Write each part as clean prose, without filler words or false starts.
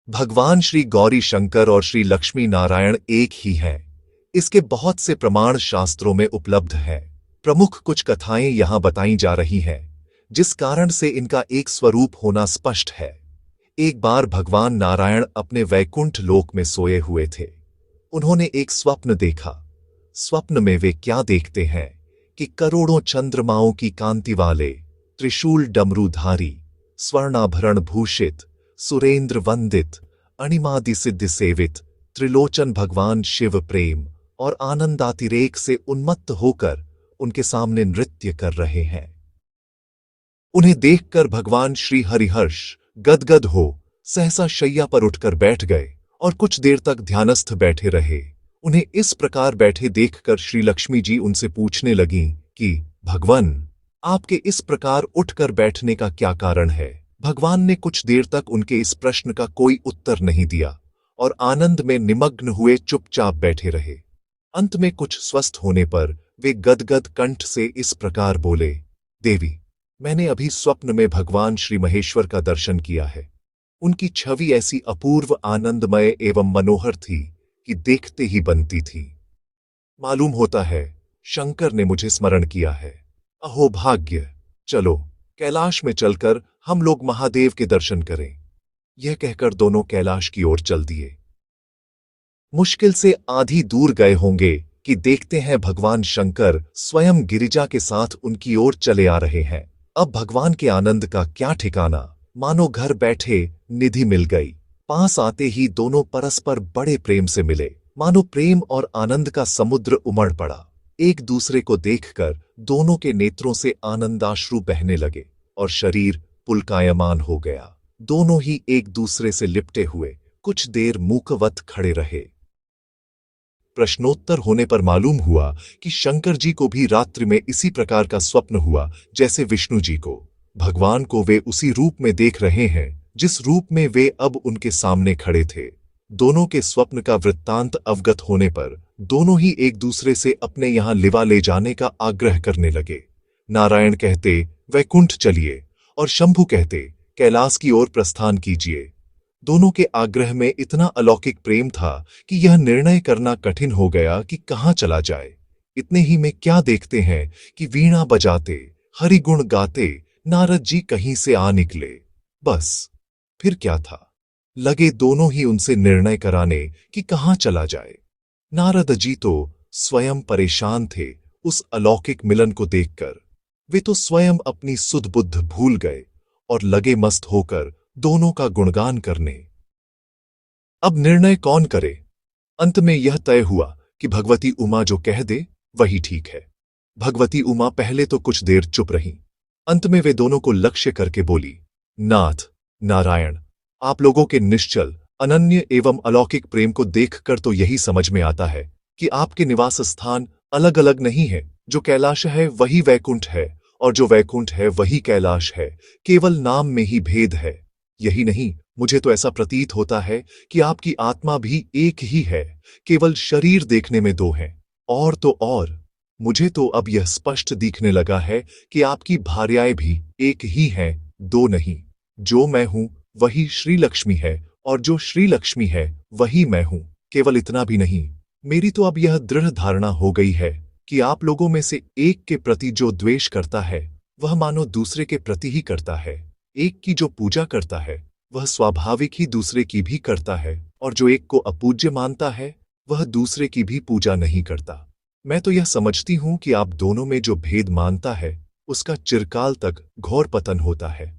भगवान श्री गौरी शंकर और श्री लक्ष्मी नारायण एक ही हैं। इसके बहुत से प्रमाण शास्त्रों में उपलब्ध हैं। प्रमुख कुछ कथाएं यहां बताई जा रही हैं, जिस कारण से इनका एक स्वरूप होना स्पष्ट है। एक बार भगवान नारायण अपने वैकुंठ लोक में सोए हुए थे। उन्होंने एक स्वप्न देखा। स्वप्न में वे क्या देखते हैं कि करोड़ों चंद्रमाओं की कांति वाले, त्रिशूल डमरूधारी, स्वर्णाभरण भूषित, सुरेंद्र वंदित, अणिमादि सिद्धि सेवित, त्रिलोचन भगवान शिव प्रेम और आनंदातिरेक से उन्मत्त होकर उनके सामने नृत्य कर रहे हैं। उन्हें देखकर भगवान श्री हरिहर्ष गदगद हो सहसा शैया पर उठकर बैठ गए और कुछ देर तक ध्यानस्थ बैठे रहे। उन्हें इस प्रकार बैठे देखकर श्री लक्ष्मी जी उनसे पूछने लगीं कि भगवान, आपके इस प्रकार उठकर बैठने का क्या कारण है। भगवान ने कुछ देर तक उनके इस प्रश्न का कोई उत्तर नहीं दिया और आनंद में निमग्न हुए चुपचाप बैठे रहे। अंत में कुछ स्वस्थ होने पर वे गदगद कंठ से इस प्रकार बोले, देवी, मैंने अभी स्वप्न में भगवान श्री महेश्वर का दर्शन किया है। उनकी छवि ऐसी अपूर्व, आनंदमय एवं मनोहर थी कि देखते ही बनती थी। मालूम होता है शंकर ने मुझे स्मरण किया है। अहो भाग्य! चलो कैलाश में चलकर हम लोग महादेव के दर्शन करें। यह कहकर दोनों कैलाश की ओर चल दिए। मुश्किल से आधी दूर गए होंगे कि देखते हैं भगवान शंकर स्वयं गिरिजा के साथ उनकी ओर चले आ रहे हैं। अब भगवान के आनंद का क्या ठिकाना, मानो घर बैठे निधि मिल गई। पास आते ही दोनों परस्पर बड़े प्रेम से मिले, मानो प्रेम और आनंद का समुद्र उमड़ पड़ा। एक दूसरे को देखकर दोनों के नेत्रों से आनंदाश्रु बहने लगे और शरीर पुलकायमान हो गया। दोनों ही एक दूसरे से लिपटे हुए कुछ देर मूकवत खड़े रहे। प्रश्नोत्तर होने पर मालूम हुआ कि शंकर जी को भी रात्रि में इसी प्रकार का स्वप्न हुआ जैसे विष्णु जी को। भगवान को वे उसी रूप में देख रहे हैं जिस रूप में वे अब उनके सामने खड़े थे। दोनों के स्वप्न का वृत्तांत अवगत होने पर दोनों ही एक दूसरे से अपने यहां लिवा ले जाने का आग्रह करने लगे। नारायण कहते, वैकुंठ चलिए, और शंभु कहते, कैलाश की ओर प्रस्थान कीजिए। दोनों के आग्रह में इतना अलौकिक प्रेम था कि यह निर्णय करना कठिन हो गया कि कहां चला जाए। इतने ही में क्या देखते हैं कि वीणा बजाते, हरिगुण गाते नारद जी कहीं से आ निकले। बस फिर क्या था, लगे दोनों ही उनसे निर्णय कराने कि कहां चला जाए। नारद जी तो स्वयं परेशान थे उस अलौकिक मिलन को देखकर। वे तो स्वयं अपनी सुध बुद्ध भूल गए और लगे मस्त होकर दोनों का गुणगान करने। अब निर्णय कौन करे? अंत में यह तय हुआ कि भगवती उमा जो कह दे वही ठीक है। भगवती उमा पहले तो कुछ देर चुप रहीं। अंत में वे दोनों को लक्ष्य करके बोली, नाथ नारायण, आप लोगों के निश्चल, अनन्य एवं अलौकिक प्रेम को देखकर तो यही समझ में आता है कि आपके निवास स्थान अलग अलग नहीं है। जो कैलाश है वही वैकुंठ है और जो वैकुंठ है वही कैलाश है। केवल नाम में ही भेद है। यही नहीं, मुझे तो ऐसा प्रतीत होता है कि आपकी आत्मा भी एक ही है, केवल शरीर देखने में दो हैं। और तो और मुझे तो अब यह स्पष्ट दिखने लगा है कि आपकी भार्याएं भी एक ही हैं, दो नहीं। जो मैं हूं वही श्री लक्ष्मी है और जो श्री लक्ष्मी है वही मैं हूं। केवल इतना भी नहीं, मेरी तो अब यह दृढ़ धारणा हो गई है कि आप लोगों में से एक के प्रति जो द्वेष करता है वह मानो दूसरे के प्रति ही करता है। एक की जो पूजा करता है वह स्वाभाविक ही दूसरे की भी करता है, और जो एक को अपूज्य मानता है वह दूसरे की भी पूजा नहीं करता। मैं तो यह समझती हूं कि आप दोनों में जो भेद मानता है उसका चिरकाल तक घोर पतन होता है।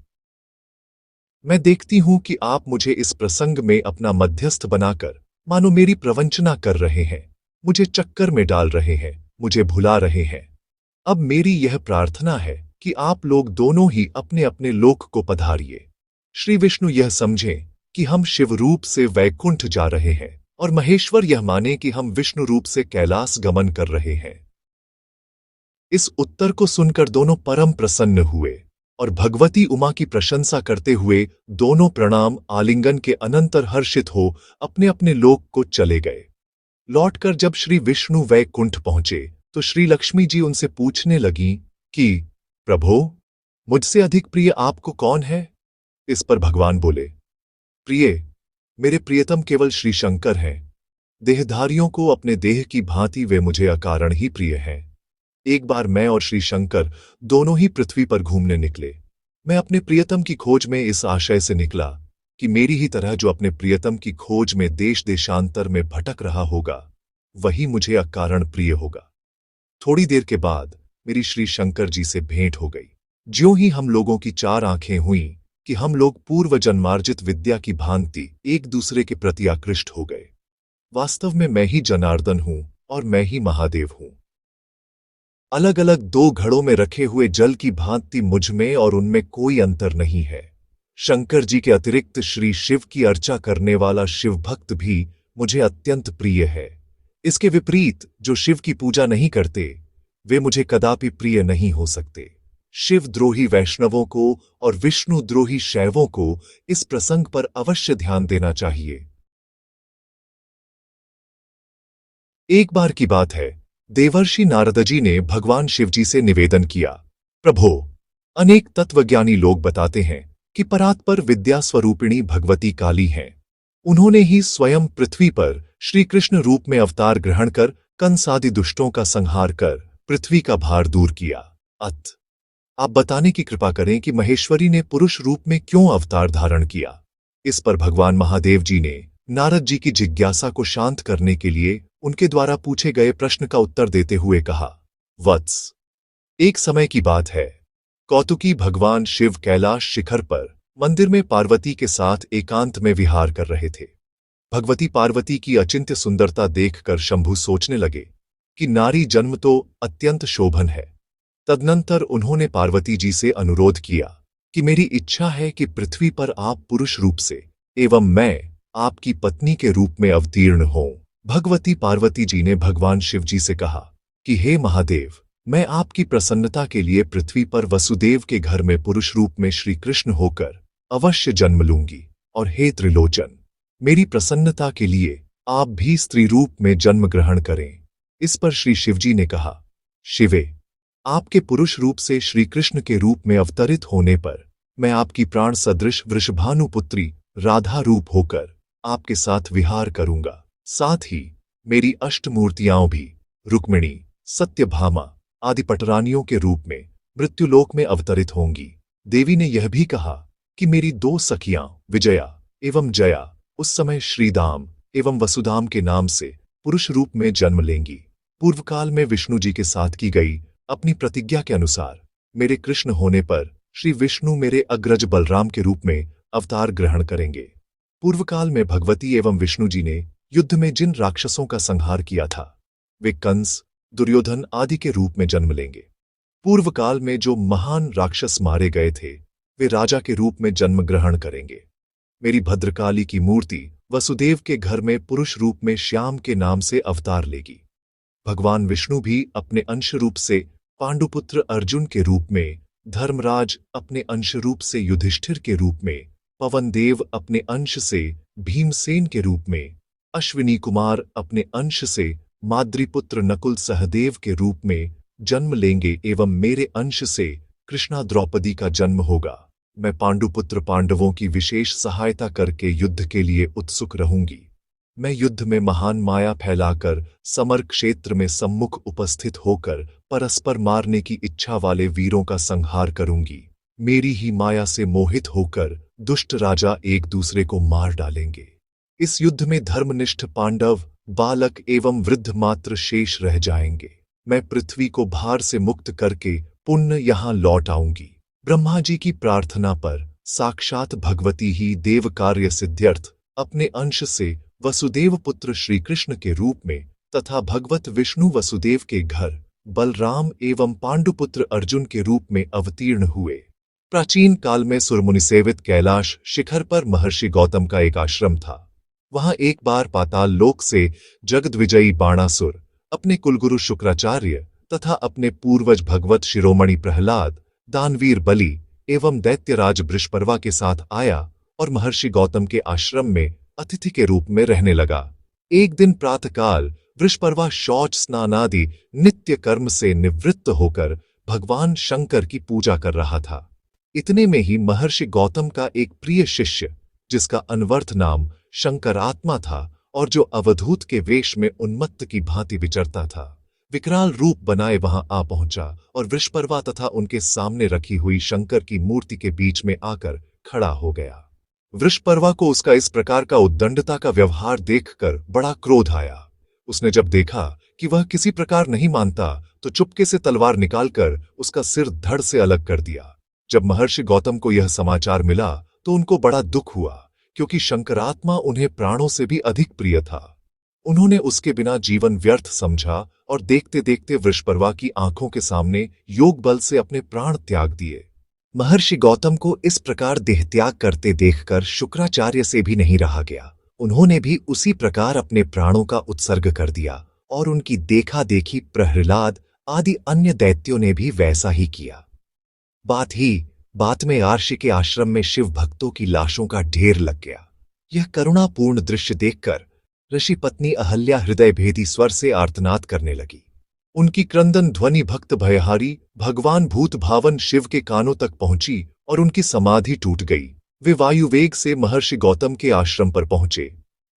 मैं देखती हूं कि आप मुझे इस प्रसंग में अपना मध्यस्थ बनाकर मानो मेरी प्रवंचना कर रहे हैं, मुझे चक्कर में डाल रहे हैं, मुझे भुला रहे हैं। अब मेरी यह प्रार्थना है कि आप लोग दोनों ही अपने अपने लोक को पधारिए। श्री विष्णु यह समझें कि हम शिव रूप से वैकुंठ जा रहे हैं और महेश्वर यह माने कि हम विष्णु रूप से कैलाश गमन कर रहे हैं। इस उत्तर को सुनकर दोनों परम प्रसन्न हुए और भगवती उमा की प्रशंसा करते हुए दोनों प्रणाम आलिंगन के अनंतर हर्षित हो अपने अपने लोक को चले गए। लौटकर जब श्री विष्णु वैकुंठ पहुंचे तो श्री लक्ष्मी जी उनसे पूछने लगीं कि प्रभो, मुझसे अधिक प्रिय आपको कौन है? इस पर भगवान बोले, प्रिय, मेरे प्रियतम केवल श्री शंकर हैं। देहधारियों को अपने देह की भांति वे मुझे अकारण ही प्रिय हैं। एक बार मैं और श्री शंकर दोनों ही पृथ्वी पर घूमने निकले। मैं अपने प्रियतम की खोज में इस आशय से निकला कि मेरी ही तरह जो अपने प्रियतम की खोज में देश देशांतर में भटक रहा होगा, वही मुझे अकारण प्रिय होगा। थोड़ी देर के बाद मेरी श्री शंकर जी से भेंट हो गई। ज्यों ही हम लोगों की चार आंखें हुईं कि हम लोग पूर्व जन्मार्जित विद्या की भांति एक दूसरे के प्रति आकृष्ट हो गए। वास्तव में मैं ही जनार्दन हूं और मैं ही महादेव हूं। अलग अलग दो घड़ों में रखे हुए जल की भांति मुझ में और उनमें कोई अंतर नहीं है। शंकर जी के अतिरिक्त श्री शिव की अर्चा करने वाला शिव भक्त भी मुझे अत्यंत प्रिय है। इसके विपरीत जो शिव की पूजा नहीं करते, वे मुझे कदापि प्रिय नहीं हो सकते। शिव द्रोही वैष्णवों को और विष्णु द्रोही शैवों को इस प्रसंग पर अवश्य ध्यान देना चाहिए। एक बार की बात है, देवर्षि नारद जी ने भगवान शिवजी से निवेदन किया, प्रभो, अनेक तत्वज्ञानी लोग बताते हैं कि परात्पर विद्या स्वरूपिणी भगवती काली हैं। उन्होंने ही स्वयं पृथ्वी पर श्री कृष्ण रूप में अवतार ग्रहण कर कंस आदि दुष्टों का संहार कर पृथ्वी का भार दूर किया। आप बताने की कृपा करें कि महेश्वरी ने पुरुष रूप में क्यों अवतार धारण किया। इस पर भगवान महादेव जी ने नारद जी की जिज्ञासा को शांत करने के लिए उनके द्वारा पूछे गए प्रश्न का उत्तर देते हुए कहा, वत्स, एक समय की बात है, कौतुकी भगवान शिव कैलाश शिखर पर मंदिर में पार्वती के साथ एकांत में विहार कर रहे थे। भगवती पार्वती की अचिंत्य सुंदरता देखकर शंभु सोचने लगे कि नारी जन्म तो अत्यंत शोभन है। तदनंतर उन्होंने पार्वती जी से अनुरोध किया कि मेरी इच्छा है कि पृथ्वी पर आप पुरुष रूप से एवं मैं आपकी पत्नी के रूप में अवतीर्ण हों। भगवती पार्वती जी ने भगवान शिव जी से कहा कि हे महादेव, मैं आपकी प्रसन्नता के लिए पृथ्वी पर वसुदेव के घर में पुरुष रूप में श्री कृष्ण होकर अवश्य जन्म लूंगी, और हे त्रिलोचन, मेरी प्रसन्नता के लिए आप भी स्त्री रूप में जन्म ग्रहण करें। इस पर श्री शिवजी ने कहा, शिवे, आपके पुरुष रूप से श्री कृष्ण के रूप में अवतरित होने पर मैं आपकी प्राण सदृश वृषभानुपुत्री राधा रूप होकर आपके साथ विहार करूंगा। साथ ही मेरी अष्टमूर्तियां भी रुक्मिणी, सत्यभामा आदि पटरानियों के रूप में मृत्युलोक में अवतरित होंगी। देवी ने यह भी कहा कि मेरी दो सखियां विजया एवं जया उस समय श्रीदाम एवं वसुदाम के नाम से पुरुष रूप में जन्म लेंगी। पूर्वकाल में विष्णु जी के साथ की गई अपनी प्रतिज्ञा के अनुसार मेरे कृष्ण होने पर श्री विष्णु मेरे अग्रज बलराम के रूप में अवतार ग्रहण करेंगे। पूर्वकाल में भगवती एवं विष्णु जी ने युद्ध में जिन राक्षसों का संहार किया था, वे कंस, दुर्योधन आदि के रूप में जन्म लेंगे। पूर्वकाल में जो महान राक्षस मारे गए थे, वे राजा के रूप में जन्म ग्रहण करेंगे। मेरी भद्रकाली की मूर्ति वसुदेव के घर में पुरुष रूप में श्याम के नाम से अवतार लेगी। भगवान विष्णु भी अपने अंश रूप से पांडुपुत्र अर्जुन के रूप में, धर्मराज अपने अंश रूप से युधिष्ठिर के रूप में, पवन देव अपने अंश से भीमसेन के रूप में, अश्विनी कुमार अपने अंश से माद्रीपुत्र नकुल सहदेव के रूप में जन्म लेंगे एवं मेरे अंश से कृष्णा द्रौपदी का जन्म होगा। मैं पांडुपुत्र पांडवों की विशेष सहायता करके युद्ध के लिए उत्सुक रहूंगी। मैं युद्ध में महान माया फैलाकर समर क्षेत्र में सम्मुख उपस्थित होकर परस्पर मारने की इच्छा वाले वीरों का संहार करूंगी। मेरी ही माया से मोहित होकर दुष्ट राजा एक दूसरे को मार डालेंगे। इस युद्ध में धर्मनिष्ठ पांडव, बालक एवं वृद्ध मात्र शेष रह जाएंगे। मैं पृथ्वी को भार से मुक्त करके पुण्य यहां लौट आऊंगी। ब्रह्मा जी की प्रार्थना पर साक्षात भगवती ही देव कार्य सिद्ध्यर्थ अपने अंश से वसुदेव पुत्र श्री कृष्ण के रूप में तथा भगवत विष्णु वसुदेव के घर बलराम एवं पांडुपुत्र अर्जुन के रूप में अवतीर्ण हुए। प्राचीन काल में सुरमुनि सेवित कैलाश शिखर पर महर्षि गौतम का एक आश्रम था। वहां एक बार पाताल लोक से जगद्विजयी बाणासुर अपने कुलगुरु शुक्राचार्य तथा अपने पूर्वज भगवत शिरोमणि प्रहलाद, दानवीर बलि एवं दैत्यराज बृषपर्वा के साथ आया और महर्षि गौतम के आश्रम में अतिथि के रूप में रहने लगा। एक दिन प्रातःकाल वृषपर्वा शौच स्नान आदि नित्य कर्म से निवृत्त होकर भगवान शंकर की पूजा कर रहा था। इतने में ही महर्षि गौतम का एक प्रिय शिष्य, जिसका अनवर्थ नाम शंकर आत्मा था और जो अवधूत के वेश में उन्मत्त की भांति विचरता था, विकराल रूप बनाए वहां आ पहुंचा और वृषपर्वा तथा उनके सामने रखी हुई शंकर की मूर्ति के बीच में आकर खड़ा हो गया। वृषपर्वा को उसका इस प्रकार का उद्दंडता का व्यवहार देखकर बड़ा क्रोध आया। उसने जब देखा कि वह किसी प्रकार नहीं मानता, तो चुपके से तलवार निकालकर उसका सिर धड़ से अलग कर दिया। जब महर्षि गौतम को यह समाचार मिला तो उनको बड़ा दुख हुआ, क्योंकि शंकरात्मा उन्हें प्राणों से भी अधिक प्रिय था। उन्होंने उसके बिना जीवन व्यर्थ समझा और देखते देखते वृषपर्वा की आंखों के सामने योग बल से अपने प्राण त्याग दिए। महर्षि गौतम को इस प्रकार देहत्याग करते देखकर शुक्राचार्य से भी नहीं रहा गया। उन्होंने भी उसी प्रकार अपने प्राणों का उत्सर्ग कर दिया और उनकी देखा देखी प्रहलाद आदि अन्य दैत्यों ने भी वैसा ही किया। बात में आर्षि के आश्रम में शिव भक्तों की लाशों का ढेर लग गया। यह करुणापूर्ण दृश्य देखकर ऋषि पत्नी अहल्या हृदय भेदी स्वर से आर्तनाद करने लगी। उनकी क्रंदन ध्वनि भक्त भयहारी भगवान भूत भावन शिव के कानों तक पहुंची और उनकी समाधि टूट गई। वे वायुवेग से महर्षि गौतम के आश्रम पर पहुंचे।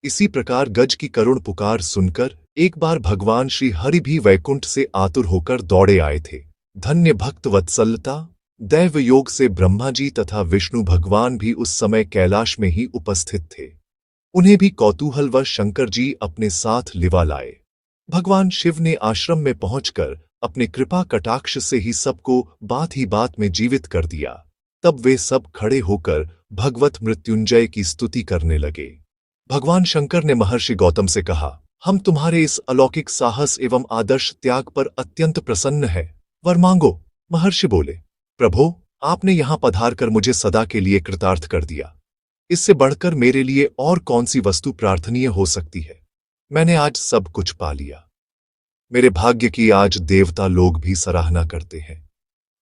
इसी प्रकार गज की करुण पुकार सुनकर एक बार भगवान श्री हरि भी वैकुंठ से आतुर होकर दौड़े आए थे। धन्य भक्त वत्सलता, दैव योग से ब्रह्मा जी तथा विष्णु भगवान भी उस समय कैलाश में ही उपस्थित थे। उन्हें भी कौतूहलवश शंकर जी अपने साथ लिवा लाए। भगवान शिव ने आश्रम में पहुंचकर अपने कृपा कटाक्ष से ही सबको बात ही बात में जीवित कर दिया। तब वे सब खड़े होकर भगवत मृत्युंजय की स्तुति करने लगे। भगवान शंकर ने महर्षि गौतम से कहा, हम तुम्हारे इस अलौकिक साहस एवं आदर्श त्याग पर अत्यंत प्रसन्न है। वर मांगो। महर्षि बोले, प्रभो, आपने यहां पधारकर मुझे सदा के लिए कृतार्थ कर दिया। इससे बढ़कर मेरे लिए और कौन सी वस्तु प्रार्थनीय हो सकती है। मैंने आज सब कुछ पा लिया। मेरे भाग्य की आज देवता लोग भी सराहना करते हैं।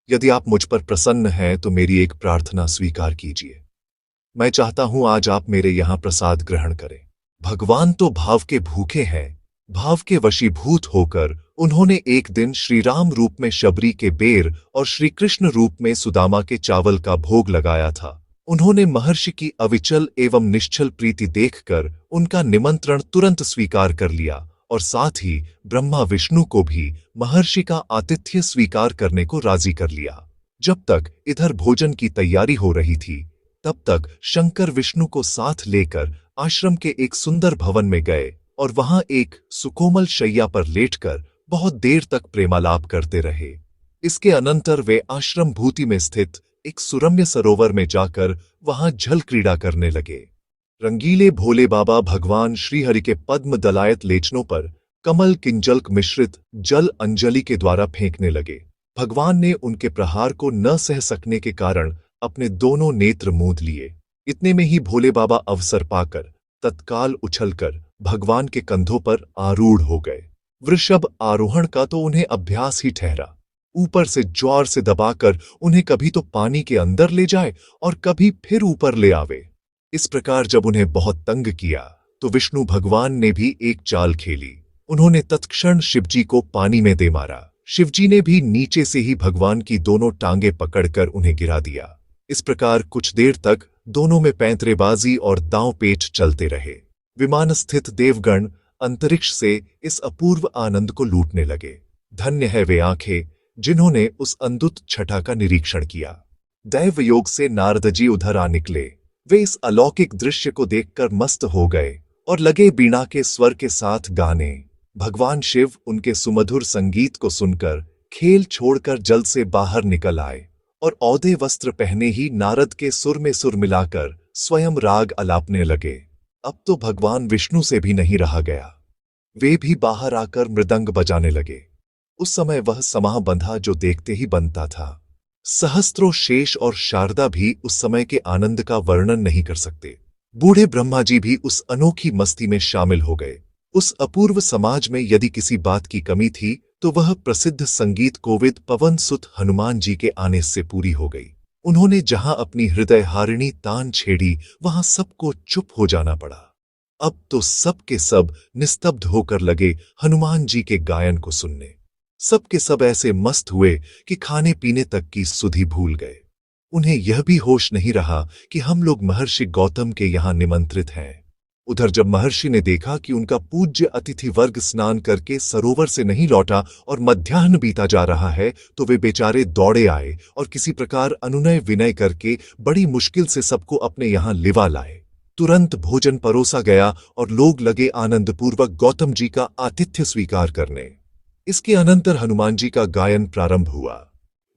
यदि आप मुझ पर प्रसन्न हैं तो मेरी एक प्रार्थना स्वीकार कीजिए। मैं चाहता हूं आज आप मेरे यहां प्रसाद ग्रहण करें। भगवान तो भाव के भूखे हैं। भाव के वशीभूत होकर उन्होंने एक दिन श्री राम रूप में शबरी के बेर और श्री कृष्ण रूप में सुदामा के चावल का भोग लगाया था। उन्होंने महर्षि की अविचल एवं निश्चल प्रीति देखकर उनका निमंत्रण तुरंत स्वीकार कर लिया और साथ ही ब्रह्मा विष्णु को भी महर्षि का आतिथ्य स्वीकार करने को राजी कर लिया। जब तक इधर भोजन की तैयारी हो रही थी, तब तक शंकर विष्णु को साथ लेकर आश्रम के एक सुंदर भवन में गए और वहां एक सुकोमल शैया पर लेटकर बहुत देर तक प्रेमालाप करते रहे। इसके अनंतर वे आश्रम भूति में स्थित एक सुरम्य सरोवर में जाकर वहां जल क्रीड़ा करने लगे। रंगीले भोले बाबा भगवान श्रीहरि के पद्म दलायत लेचनों पर कमल किंजल्क मिश्रित जल अंजलि के द्वारा फेंकने लगे। भगवान ने उनके प्रहार को न सह सकने के कारण अपने दोनों नेत्र मूंद लिए। इतने में ही भोले बाबा अवसर पाकर तत्काल उछलकर भगवान के कंधों पर आरूढ़ हो गए। वृषभ आरोहण का तो उन्हें अभ्यास ही ठहरा। ऊपर से जोर से दबाकर उन्हें कभी तो पानी के अंदर ले जाए और कभी फिर ऊपर ले आवे। इस प्रकार जब उन्हें बहुत तंग किया तो विष्णु भगवान ने भी एक चाल खेली। उन्होंने तत्क्षण शिवजी को पानी में दे मारा। शिवजी ने भी नीचे से ही भगवान की दोनों टांगे पकड़कर उन्हें गिरा दिया। इस प्रकार कुछ देर तक दोनों में पैंतरेबाजी और दांव पेच चलते रहे। विमान स्थित देवगण अंतरिक्ष से इस अपूर्व आनंद को लूटने लगे। धन्य है वे आंखें जिन्होंने उस अद्भुत छटा का निरीक्षण किया। दैव योग से नारद जी उधर आ निकले। वे इस अलौकिक दृश्य को देखकर मस्त हो गए और लगे बीणा के स्वर के साथ गाने। भगवान शिव उनके सुमधुर संगीत को सुनकर खेल छोड़कर जल से बाहर निकल आए और औदे वस्त्र पहने ही नारद के सुर में सुर मिलाकर स्वयं राग अलापने लगे। अब तो भगवान विष्णु से भी नहीं रहा गया। वे भी बाहर आकर मृदंग बजाने लगे। उस समय वह समाह बंधा जो देखते ही बनता था। सहस्त्रों शेष और शारदा भी उस समय के आनंद का वर्णन नहीं कर सकते। बूढ़े ब्रह्मा जी भी उस अनोखी मस्ती में शामिल हो गए। उस अपूर्व समाज में यदि किसी बात की कमी थी तो वह प्रसिद्ध संगीत कोविद पवन सुत हनुमान जी के आने से पूरी हो गई। उन्होंने जहां अपनी हृदय हारिणी तान छेड़ी वहां सबको चुप हो जाना पड़ा। अब तो सब के सब निस्तब्ध होकर लगे हनुमान जी के गायन को सुनने। सब के सब ऐसे मस्त हुए कि खाने पीने तक की सुधि भूल गए। उन्हें यह भी होश नहीं रहा कि हम लोग महर्षि गौतम के यहां निमंत्रित हैं। उधर जब महर्षि ने देखा कि उनका पूज्य अतिथि वर्ग स्नान करके सरोवर से नहीं लौटा और मध्याह्न बीता जा रहा है, तो वे बेचारे दौड़े आए और किसी प्रकार अनुनय विनय करके बड़ी मुश्किल से सबको अपने यहां लिवा लाए। तुरंत भोजन परोसा गया और लोग लगे आनंदपूर्वक गौतम जी का आतिथ्य स्वीकार करने। इसके अनंतर हनुमान जी का गायन प्रारंभ हुआ।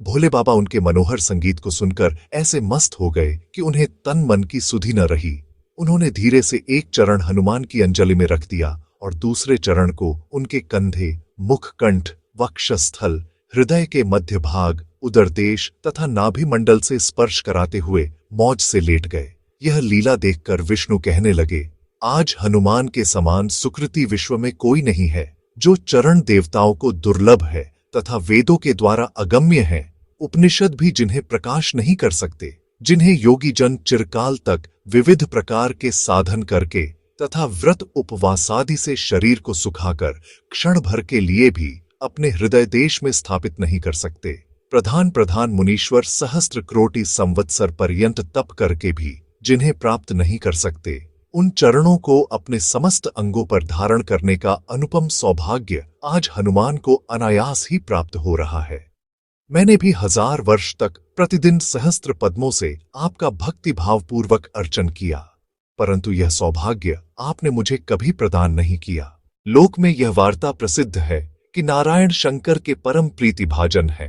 भोले बाबा उनके मनोहर संगीत को सुनकर ऐसे मस्त हो गए कि उन्हें तन मन की सुधि न रही। उन्होंने धीरे से एक चरण हनुमान की अंजलि में रख दिया और दूसरे चरण को उनके कंधे, मुखकंठ, वक्षस्थल, हृदय के मध्य भाग, उदरदेश तथा नाभि मंडल से स्पर्श कराते हुए मौज से लेट गए। यह लीला देखकर विष्णु कहने लगे, आज हनुमान के समान सुकृति विश्व में कोई नहीं है, जो चरण देवताओं को दुर्लभ है तथा वेदों के द्वारा अगम्य है, उपनिषद भी जिन्हें प्रकाश नहीं कर सकते, जिन्हें योगी जन चिरकाल तक विविध प्रकार के साधन करके तथा व्रत उपवासादि से शरीर को सुखाकर क्षण भर के लिए भी अपने हृदय देश में स्थापित नहीं कर सकते, प्रधान प्रधान मुनीश्वर सहस्त्र कोटि संवत्सर पर्यंत तप करके भी जिन्हें प्राप्त नहीं कर सकते, उन चरणों को अपने समस्त अंगों पर धारण करने का अनुपम सौभाग्य आज हनुमान को अनायास ही प्राप्त हो रहा है। मैंने भी 1000 वर्ष तक प्रतिदिन सहस्त्र पद्मों से आपका भक्ति भावपूर्वक अर्चन किया, परंतु यह सौभाग्य आपने मुझे कभी प्रदान नहीं किया। लोक में यह वार्ता प्रसिद्ध है कि नारायण शंकर के परम प्रीतिभाजन है,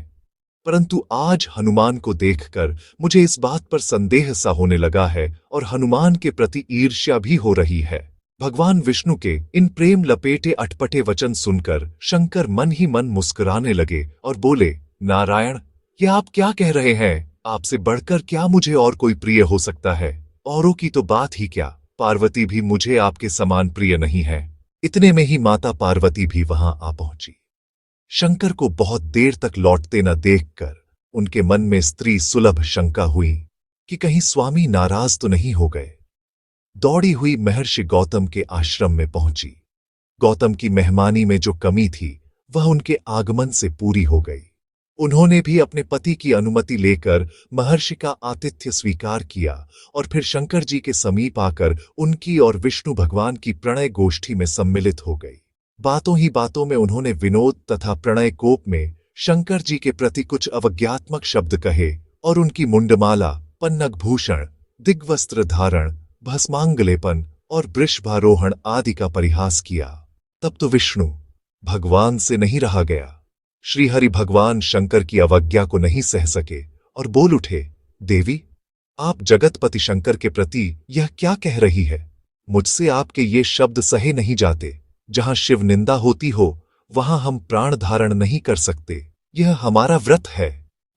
परंतु आज हनुमान को देखकर मुझे इस बात पर संदेह सा होने लगा है और हनुमान के प्रति ईर्ष्या भी हो रही है। भगवान विष्णु के इन प्रेम लपेटे अटपटे वचन सुनकर शंकर मन ही मन मुस्कुराने लगे और बोले, नारायण, ये आप क्या कह रहे हैं? आपसे बढ़कर क्या मुझे और कोई प्रिय हो सकता है? औरों की तो बात ही क्या, पार्वती भी मुझे आपके समान प्रिय नहीं है। इतने में ही माता पार्वती भी वहां आ पहुंची। शंकर को बहुत देर तक लौटते न देखकर उनके मन में स्त्री सुलभ शंका हुई कि कहीं स्वामी नाराज तो नहीं हो गए। दौड़ी हुई महर्षि गौतम के आश्रम में पहुंची। गौतम की मेहमानी में जो कमी थी वह उनके आगमन से पूरी हो गई। उन्होंने भी अपने पति की अनुमति लेकर महर्षि का आतिथ्य स्वीकार किया और फिर शंकर जी के समीप आकर उनकी और विष्णु भगवान की प्रणय गोष्ठी में सम्मिलित हो गई। बातों ही बातों में उन्होंने विनोद तथा प्रणय कोप में शंकर जी के प्रति कुछ अवज्ञात्मक शब्द कहे और उनकी मुंडमाला, पन्नग भूषण, दिग्वस्त्र धारण, भस्मांगलेपन और वृषभारोहण आदि का परिहास किया। तब तो विष्णु भगवान से नहीं रहा गया। श्रीहरि भगवान शंकर की अवज्ञा को नहीं सह सके और बोल उठे, देवी, आप जगतपति शंकर के प्रति यह क्या कह रही है? मुझसे आपके ये शब्द सहे नहीं जाते। जहां शिव निंदा होती हो वहां हम प्राण धारण नहीं कर सकते, यह हमारा व्रत है।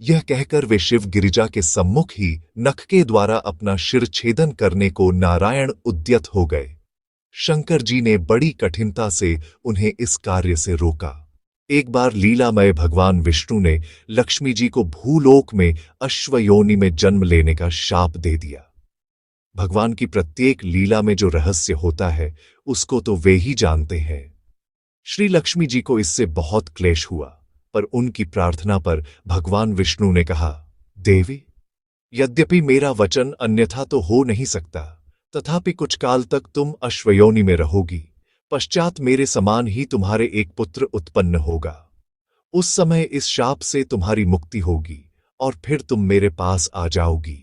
यह कहकर वे शिव गिरिजा के सम्मुख ही नख के द्वारा अपना शिर छेदन करने को नारायण उद्यत हो गए। शंकर जी ने बड़ी कठिनता से उन्हें इस कार्य से रोका। एक बार लीलामय भगवान विष्णु ने लक्ष्मी जी को भूलोक में अश्वयोनि में जन्म लेने का शाप दे दिया। भगवान की प्रत्येक लीला में जो रहस्य होता है उसको तो वे ही जानते हैं। श्री लक्ष्मी जी को इससे बहुत क्लेश हुआ, पर उनकी प्रार्थना पर भगवान विष्णु ने कहा, देवी, यद्यपि मेरा वचन अन्यथा तो हो नहीं सकता, तथापि कुछ काल तक तुम अश्वयोनि में रहोगी। पश्चात मेरे समान ही तुम्हारे एक पुत्र उत्पन्न होगा। उस समय इस शाप से तुम्हारी मुक्ति होगी और फिर तुम मेरे पास आ जाओगी।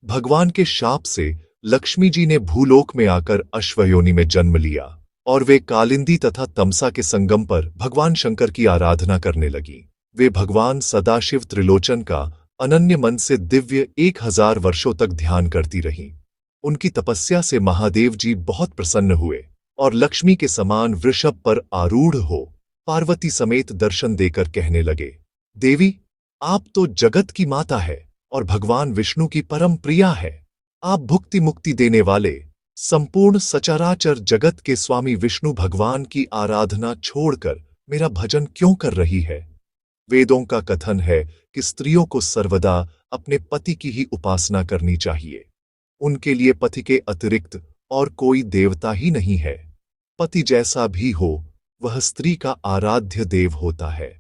भगवान के शाप से लक्ष्मी जी ने भूलोक में आकर अश्वयोनि में जन्म लिया और वे कालिंदी तथा तमसा के संगम पर भगवान शंकर की आराधना करने लगी। वे भगवान सदाशिव त्रिलोचन का अनन्य मन से दिव्य 1000 वर्षों तक ध्यान करती रहीं। उनकी तपस्या से महादेव जी बहुत प्रसन्न हुए और लक्ष्मी के समान वृषभ पर आरूढ़ हो पार्वती समेत दर्शन देकर कहने लगे, देवी, आप तो जगत की माता है और भगवान विष्णु की परम प्रिया है। आप भुक्ति मुक्ति देने वाले संपूर्ण सचराचर जगत के स्वामी विष्णु भगवान की आराधना छोड़कर मेरा भजन क्यों कर रही है? वेदों का कथन है कि स्त्रियों को सर्वदा अपने पति की ही उपासना करनी चाहिए। उनके लिए पति के अतिरिक्त और कोई देवता ही नहीं है। पति जैसा भी हो वह स्त्री का आराध्य देव होता है।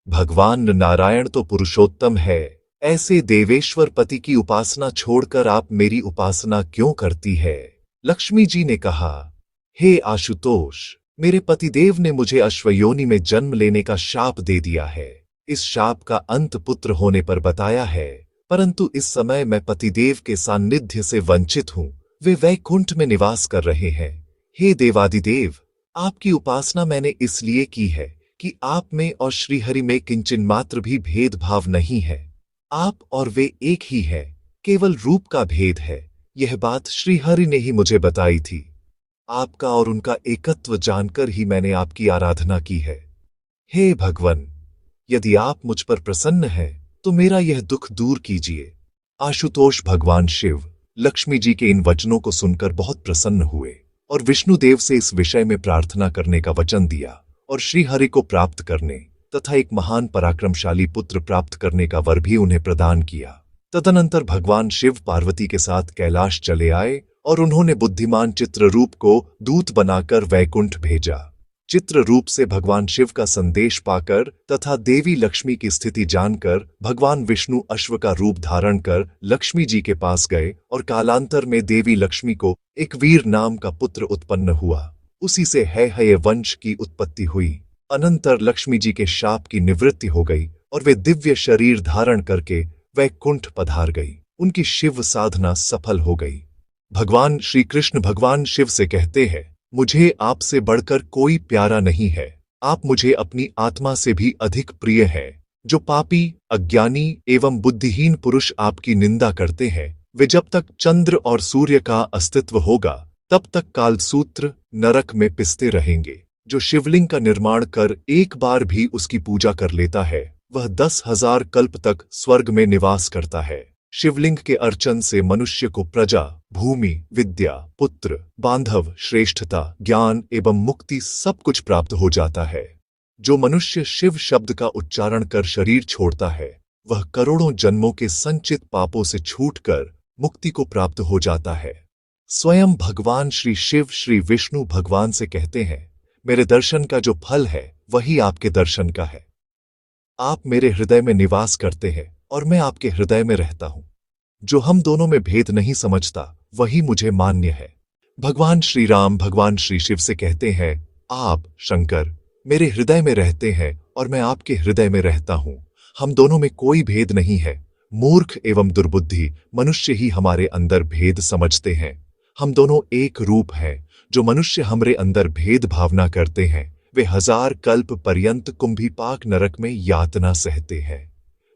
भगवान नारायण तो पुरुषोत्तम है। ऐसे देवेश्वर पति की उपासना छोड़कर आप मेरी उपासना क्यों करती है? लक्ष्मी जी ने कहा, हे आशुतोष, मेरे पतिदेव ने मुझे अश्वयोनि में जन्म लेने का शाप दे दिया है। इस शाप का अंत पुत्र होने पर बताया है, परंतु इस समय मैं पतिदेव के सान्निध्य से वंचित हूँ। वे वैकुंठ में निवास कर रहे हैं। हे देवादिदेव, आपकी उपासना मैंने इसलिए की है कि आप में और श्रीहरि में किंचन मात्र भी भेदभाव नहीं है। आप और वे एक ही है, केवल रूप का भेद है। यह बात श्रीहरि ने ही मुझे बताई थी। आपका और उनका एकत्व जानकर ही मैंने आपकी आराधना की है। हे भगवन, यदि आप मुझ पर प्रसन्न हैं तो मेरा यह दुख दूर कीजिए। आशुतोष भगवान शिव लक्ष्मी जी के इन वचनों को सुनकर बहुत प्रसन्न हुए और विष्णुदेव से इस विषय में प्रार्थना करने का वचन दिया और श्रीहरि को प्राप्त करने तथा एक महान पराक्रमशाली पुत्र प्राप्त करने का वर भी उन्हें प्रदान किया। तदनंतर भगवान शिव पार्वती के साथ कैलाश चले आए और उन्होंने बुद्धिमान चित्ररूप को दूत बनाकर वैकुंठ भेजा। चित्ररूप से भगवान शिव का संदेश पाकर तथा देवी लक्ष्मी की स्थिति जानकर भगवान विष्णु अश्व का रूप धारण कर लक्ष्मी जी के पास गए और कालांतर में देवी लक्ष्मी को एक वीर नाम का पुत्र उत्पन्न हुआ। उसी से है वंश की उत्पत्ति हुई। अनंतर लक्ष्मी जी के शाप की निवृत्ति हो गई और वे दिव्य शरीर धारण करके वैकुंठ पधार गई। उनकी शिव साधना सफल हो गई। भगवान श्री कृष्ण भगवान शिव से कहते हैं, मुझे आपसे बढ़कर कोई प्यारा नहीं है। आप मुझे अपनी आत्मा से भी अधिक प्रिय है। जो पापी, अज्ञानी एवं बुद्धिहीन पुरुष आपकी निंदा करते हैं, वे जब तक चंद्र और सूर्य का अस्तित्व होगा तब तक कालसूत्र नरक में पिसते रहेंगे। जो शिवलिंग का निर्माण कर एक बार भी उसकी पूजा कर लेता है, वह 10,000 कल्प तक स्वर्ग में निवास करता है। शिवलिंग के अर्चन से मनुष्य को प्रजा, भूमि, विद्या, पुत्र, बांधव, श्रेष्ठता, ज्ञान एवं मुक्ति सब कुछ प्राप्त हो जाता है। जो मनुष्य शिव शब्द का उच्चारण कर शरीर छोड़ता है, वह करोड़ों जन्मों के संचित पापों से छूटकर मुक्ति को प्राप्त हो जाता है। स्वयं भगवान श्री शिव श्री विष्णु भगवान से कहते हैं, मेरे दर्शन का जो फल है वही आपके दर्शन का है। आप मेरे हृदय में निवास करते हैं और मैं आपके हृदय में रहता हूं। जो हम दोनों में भेद नहीं समझता वही मुझे मान्य है। भगवान श्री राम भगवान श्री शिव से कहते हैं, आप शंकर मेरे हृदय में रहते हैं और मैं आपके हृदय में रहता हूं। हम दोनों में कोई भेद नहीं है। मूर्ख एवं दुर्बुद्धि मनुष्य ही हमारे अंदर भेद समझते हैं। हम दोनों एक रूप हैं। जो मनुष्य हमरे अंदर भेद भावना करते हैं, वे 1000 कल्प पर्यंत कुंभीपाक नरक में यातना सहते हैं।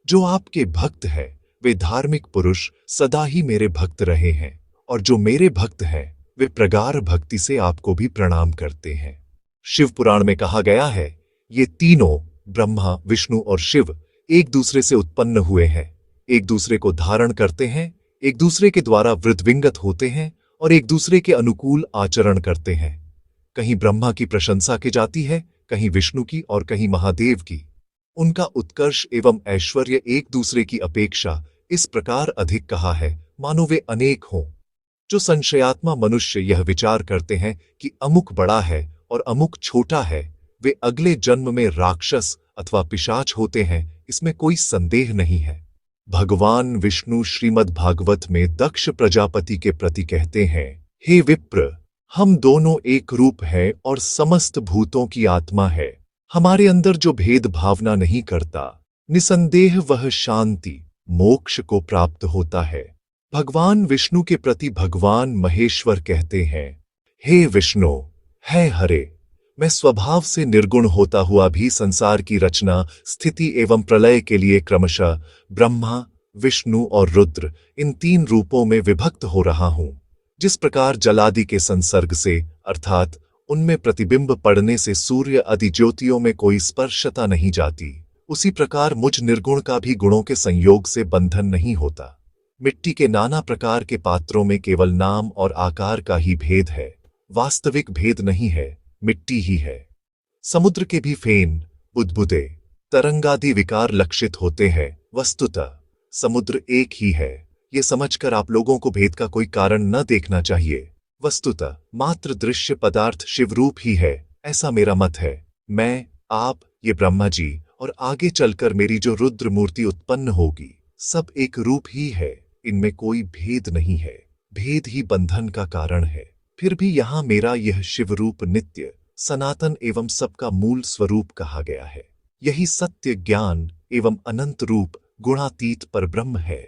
जो आपके भक्त हैं, वे धार्मिक पुरुष सदा ही मेरे भक्त रहे हैं, और जो मेरे भक्त हैं, वे प्रगाढ़ भक्ति से आपको भी प्रणाम करते हैं। शिव पुराण में कहा गया है, ये तीनों ब्रह्मा, विष्णु और शिव एक दूसरे से उत्पन्न हुए हैं, एक दूसरे को धारण करते हैं, एक दूसरे के द्वारा वृद्धविंगत होते हैं और एक दूसरे के अनुकूल आचरण करते हैं। कहीं ब्रह्मा की प्रशंसा की जाती है, कहीं विष्णु की और कहीं महादेव की। उनका उत्कर्ष एवं ऐश्वर्य एक दूसरे की अपेक्षा इस प्रकार अधिक कहा है मानो वे अनेक हों। जो संशयात्मा मनुष्य यह विचार करते हैं कि अमुक बड़ा है और अमुक छोटा है, वे अगले जन्म में राक्षस अथवा पिशाच होते हैं, इसमें कोई संदेह नहीं है। भगवान विष्णु श्रीमद् भागवत में दक्ष प्रजापति के प्रति कहते हैं, हे विप्र, हम दोनों एक रूप हैं और समस्त भूतों की आत्मा है। हमारे अंदर जो भेद भावना नहीं करता, निसंदेह वह शांति मोक्ष को प्राप्त होता है। भगवान विष्णु के प्रति भगवान महेश्वर कहते हैं, हे विष्णु, है हरे, मैं स्वभाव से निर्गुण होता हुआ भी संसार की रचना, स्थिति एवं प्रलय के लिए क्रमशः ब्रह्मा, विष्णु और रुद्र इन 3 रूपों में विभक्त हो रहा हूं। जिस प्रकार जलादि के संसर्ग से अर्थात उनमें प्रतिबिंब पड़ने से सूर्य आदि ज्योतियों में कोई स्पर्शता नहीं जाती, उसी प्रकार मुझ निर्गुण का भी गुणों के संयोग से बंधन नहीं होता। मिट्टी के नाना प्रकार के पात्रों में केवल नाम और आकार का ही भेद है, वास्तविक भेद नहीं है, मिट्टी ही है। समुद्र के भी फेन, बुदबुदे, तरंगादि विकार लक्षित होते हैं, वस्तुतः समुद्र एक ही है। ये समझकर आप लोगों को भेद का कोई कारण न देखना चाहिए। वस्तुतः मात्र दृश्य पदार्थ शिवरूप ही है, ऐसा मेरा मत है। मैं, आप, ये ब्रह्मा जी और आगे चलकर मेरी जो रुद्र मूर्ति उत्पन्न होगी, सब एक रूप ही है। इनमें कोई भेद नहीं है। भेद ही बंधन का कारण है। फिर भी यहाँ मेरा यह शिवरूप नित्य सनातन एवं सबका मूल स्वरूप कहा गया है। यही सत्य ज्ञान एवं अनंत रूप गुणातीत परब्रह्म है।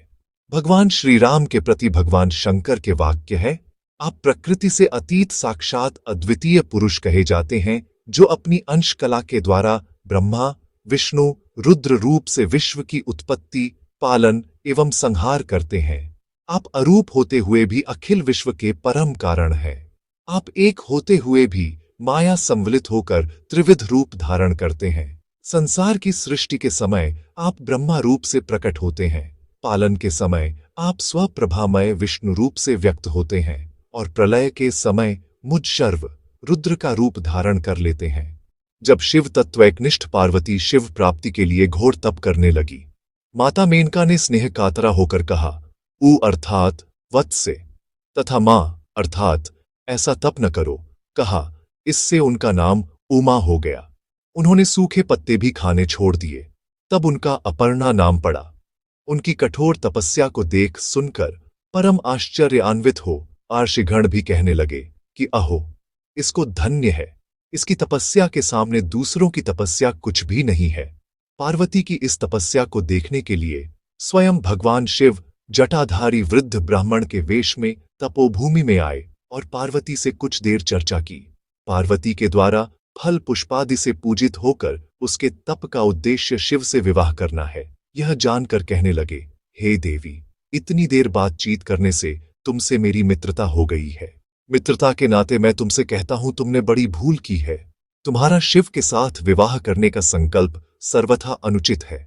भगवान श्री राम के प्रति भगवान शंकर के वाक्य है, आप प्रकृति से अतीत साक्षात अद्वितीय पुरुष कहे जाते हैं, जो अपनी अंश कला के द्वारा ब्रह्मा विष्णु रुद्र रूप से विश्व की उत्पत्ति पालन एवं संहार करते हैं। आप अरूप होते हुए भी अखिल विश्व के परम कारण हैं। आप एक होते हुए भी माया संवलित होकर त्रिविध रूप धारण करते हैं। संसार की सृष्टि के समय आप ब्रह्मा रूप से प्रकट होते हैं, पालन के समय आप स्वप्रभामय विष्णु रूप से व्यक्त होते हैं और प्रलय के समय मुझ शर्व रुद्र का रूप धारण कर लेते हैं। जब शिव तत्वैकनिष्ठ पार्वती शिव प्राप्ति के लिए घोर तप करने लगी, माता मेनका ने स्नेह कातरा होकर कहा, ऊ अर्थात वत्से तथा मां अर्थात ऐसा तप न करो। कहा, इससे उनका नाम उमा हो गया। उन्होंने सूखे पत्ते भी खाने छोड़ दिए, तब उनका अपर्णा नाम पड़ा। उनकी कठोर तपस्या को देख सुनकर परम आश्चर्यान्वित हो आर्षिगण भी कहने लगे कि अहो, इसको धन्य है, इसकी तपस्या के सामने दूसरों की तपस्या कुछ भी नहीं है। पार्वती की इस तपस्या को देखने के लिए स्वयं भगवान शिव जटाधारी वृद्ध ब्राह्मण के वेश में तपोभूमि में आए और पार्वती से कुछ देर चर्चा की। पार्वती के द्वारा फल पुष्पादि से पूजित होकर उसके तप का उद्देश्य शिव से विवाह करना है, यह जानकर कहने लगे, हे देवी, इतनी देर बातचीत करने से तुमसे मेरी मित्रता हो गई है। मित्रता के नाते मैं तुमसे कहता हूं, तुमने बड़ी भूल की है। तुम्हारा शिव के साथ विवाह करने का संकल्प सर्वथा अनुचित है।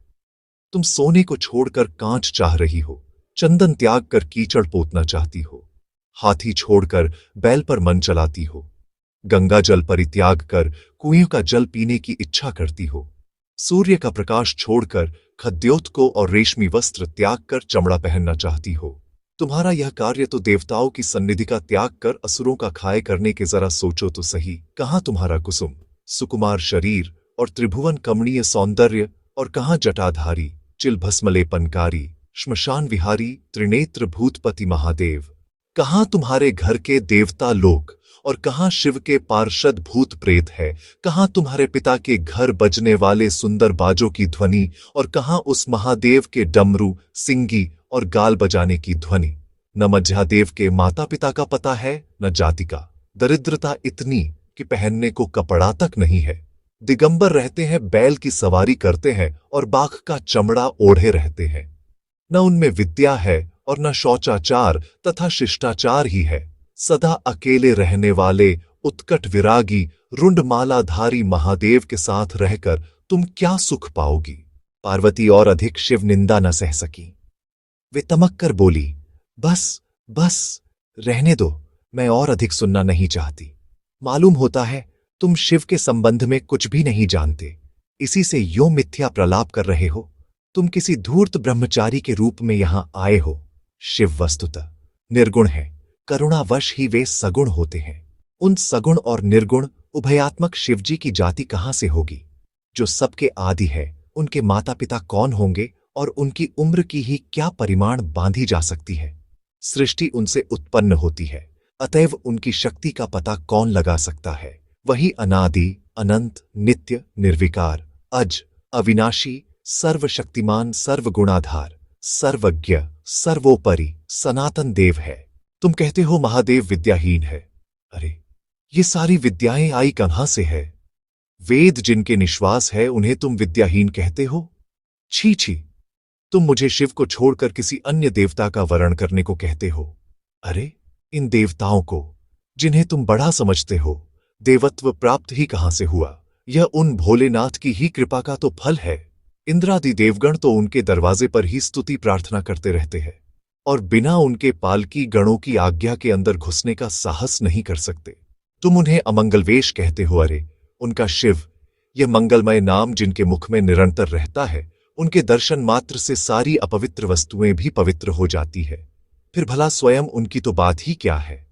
तुम सोने को छोड़कर कांच चाह रही हो, चंदन त्याग कर कीचड़ पोतना चाहती हो, हाथी छोड़कर बैल पर मन चलाती हो, गंगा जल परित्याग कर कुएं का जल पीने की इच्छा करती हो, सूर्य का प्रकाश छोड़कर खद्योत और रेशमी वस्त्र त्याग कर चमड़ा पहनना चाहती हो। तुम्हारा यह कार्य तो देवताओं की सन्निधि का त्याग कर असुरों का खाए करने के जरा सोचो तो सही। कहाँ तुम्हारा कुसुम सुकुमार शरीर और त्रिभुवन कमणीय सौंदर्य, और कहाँ जटाधारी चिलभस्मलेपनकारी श्मशान विहारी त्रिनेत्र भूतपति महादेव। कहाँ तुम्हारे घर के देवता लोक, और कहाँ शिव के पार्षद भूत प्रेत है। कहाँ तुम्हारे पिता के घर बजने वाले सुंदर बाजों की ध्वनि, और कहाँ उस महादेव के डमरू सिंगी और गाल बजाने की ध्वनि। न मध्यादेव के माता पिता का पता है, न जाति का। दरिद्रता इतनी कि पहनने को कपड़ा तक नहीं है। दिगंबर रहते हैं, बैल की सवारी करते हैं और बाघ का चमड़ा ओढ़े रहते हैं। न उनमें विद्या है और न शौचाचार तथा शिष्टाचार ही है। सदा अकेले रहने वाले उत्कट विरागी रुंडमालाधारी महादेव के साथ रहकर तुम क्या सुख पाओगी। पार्वती और अधिक शिव निंदा न सह सकी। वे तमक कर बोली, बस बस रहने दो, मैं और अधिक सुनना नहीं चाहती। मालूम होता है तुम शिव के संबंध में कुछ भी नहीं जानते, इसी से यो मिथ्या प्रलाप कर रहे हो। तुम किसी धूर्त ब्रह्मचारी के रूप में यहां आए हो। शिव वस्तुतः निर्गुण है, करुणावश ही वे सगुण होते हैं। उन सगुण और निर्गुण उभयात्मक शिवजी की जाति कहां से होगी? जो सबके आदि है, उनके माता पिता कौन होंगे और उनकी उम्र की ही क्या परिमाण बांधी जा सकती है? सृष्टि उनसे उत्पन्न होती है, अतएव उनकी शक्ति का पता कौन लगा सकता है? वही अनादि अनंत नित्य निर्विकार अज अविनाशी सर्वशक्तिमान सर्वगुणाधार सर्वज्ञ सर्वोपरि सनातन देव है। तुम कहते हो महादेव विद्याहीन है। अरे, ये सारी विद्याएं आई कहां से है? वेद जिनके निश्वास है उन्हें तुम विद्याहीन कहते हो? छी छी, तुम मुझे शिव को छोड़कर किसी अन्य देवता का वरण करने को कहते हो। अरे, इन देवताओं को जिन्हें तुम बड़ा समझते हो, देवत्व प्राप्त ही कहां से हुआ? यह उन भोलेनाथ की ही कृपा का तो फल है। इंद्रादि देवगण तो उनके दरवाजे पर ही स्तुति प्रार्थना करते रहते हैं और बिना उनके पालकी गणों की आज्ञा के अंदर घुसने का साहस नहीं कर सकते। तुम उन्हें अमंगलवेश कहते हो। अरे, उनका शिव, यह मंगलमय नाम जिनके मुख में निरंतर रहता है, उनके दर्शन मात्र से सारी अपवित्र वस्तुएं भी पवित्र हो जाती है। फिर भला स्वयं उनकी तो बात ही क्या है?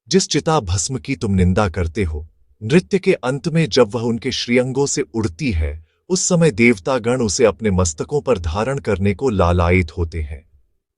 जिस चिता भस्म की तुम निंदा करते हो, नृत्य के अंत में जब वह उनके श्रीअंगों से उड़ती है, उस समय देवतागण उसे अपने मस्तकों पर धारण करने को लालायित होते हैं।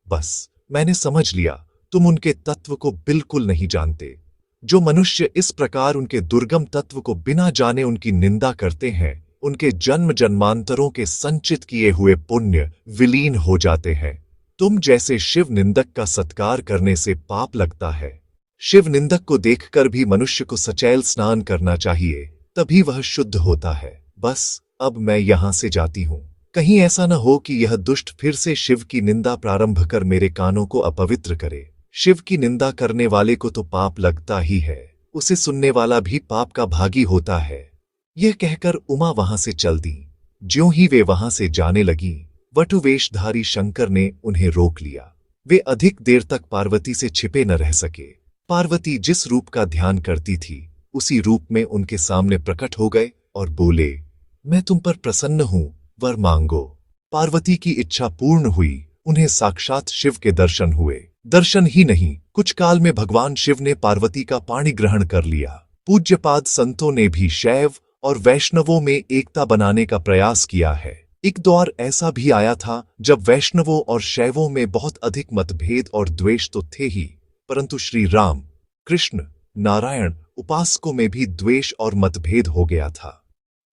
बस मैंने समझ लिया, तुम उनके तत्व को बिल्कुल नहीं जानते। जो मनुष्य इस प्रकार उनके दुर्गम तत्व को बिना जाने उनकी निंदा करते हैं, उनके जन्म जन्मांतरों के संचित किए हुए पुण्य विलीन हो जाते हैं। तुम जैसे शिव निंदक का सत्कार करने से पाप लगता है। शिव निंदक को देखकर भी मनुष्य को सचैल स्नान करना चाहिए, तभी वह शुद्ध होता है। बस अब मैं यहां से जाती हूं। कहीं ऐसा न हो कि यह दुष्ट फिर से शिव की निंदा प्रारंभ कर मेरे कानों को अपवित्र करे। शिव की निंदा करने वाले को तो पाप लगता ही है, उसे सुनने वाला भी पाप का भागी होता है। यह कहकर उमा वहां से चल दी। ज्यों ही वे वहां से जाने लगी, वटुवेशधारी शंकर ने उन्हें रोक लिया। वे अधिक देर तक पार्वती से छिपे न रह सके। पार्वती जिस रूप का ध्यान करती थी, उसी रूप में उनके सामने प्रकट हो गए और बोले, मैं तुम पर प्रसन्न हूं, वर मांगो। पार्वती की इच्छा पूर्ण हुई। उन्हें साक्षात शिव के दर्शन हुए। दर्शन ही नहीं, कुछ काल में भगवान शिव ने पार्वती का पाणी ग्रहण कर लिया। पूज्यपाद संतों ने भी शैव और वैष्णवों में एकता बनाने का प्रयास किया है। एक दौर ऐसा भी आया था जब वैष्णवों और शैवों में बहुत अधिक मतभेद और द्वेष तो थे ही, परंतु श्री राम, कृष्ण, नारायण उपासकों में भी द्वेष और मतभेद हो गया था।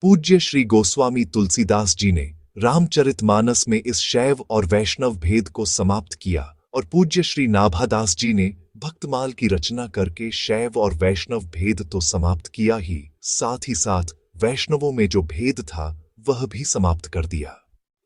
पूज्य श्री गोस्वामी तुलसीदास जी ने रामचरितमानस में इस शैव और वैष्णव भेद को समाप्त किया और पूज्य श्री नाभादास जी ने भक्तमाल की रचना करके शैव और वैष्णव भेद तो समाप्त किया ही, साथ ही साथ वैष्णवों में जो भेद था वह भी समाप्त कर दिया।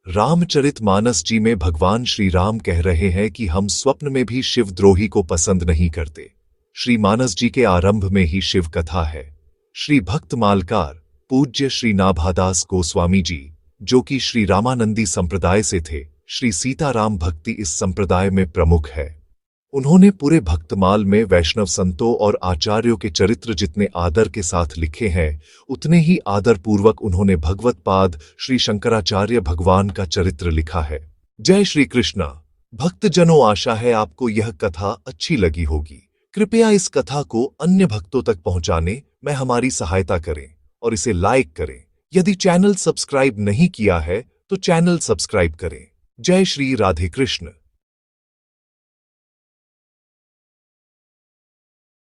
रामचरितमानस जी में भगवान श्री राम कह रहे हैं कि हम स्वप्न में भी शिवद्रोही को पसंद नहीं करते। श्री मानस जी के आरंभ में ही शिव कथा है। श्री भक्तमालकार पूज्य श्री नाभादास गोस्वामी जी, जो कि श्री रामानंदी संप्रदाय से थे, श्री सीताराम भक्ति इस संप्रदाय में प्रमुख है। उन्होंने पूरे भक्तमाल में वैष्णव संतों और आचार्यों के चरित्र जितने आदर के साथ लिखे हैं, उतने ही आदर पूर्वक उन्होंने भगवत पाद श्री शंकराचार्य भगवान का चरित्र लिखा है। जय श्री कृष्णा। भक्तजनों, आशा है आपको यह कथा अच्छी लगी होगी। कृपया इस कथा को अन्य भक्तों तक पहुंचाने में हमारी सहायता करें और इसे लाइक करें। यदि चैनल सब्सक्राइब नहीं किया है तो चैनल सब्सक्राइब करें। जय श्री राधे कृष्ण।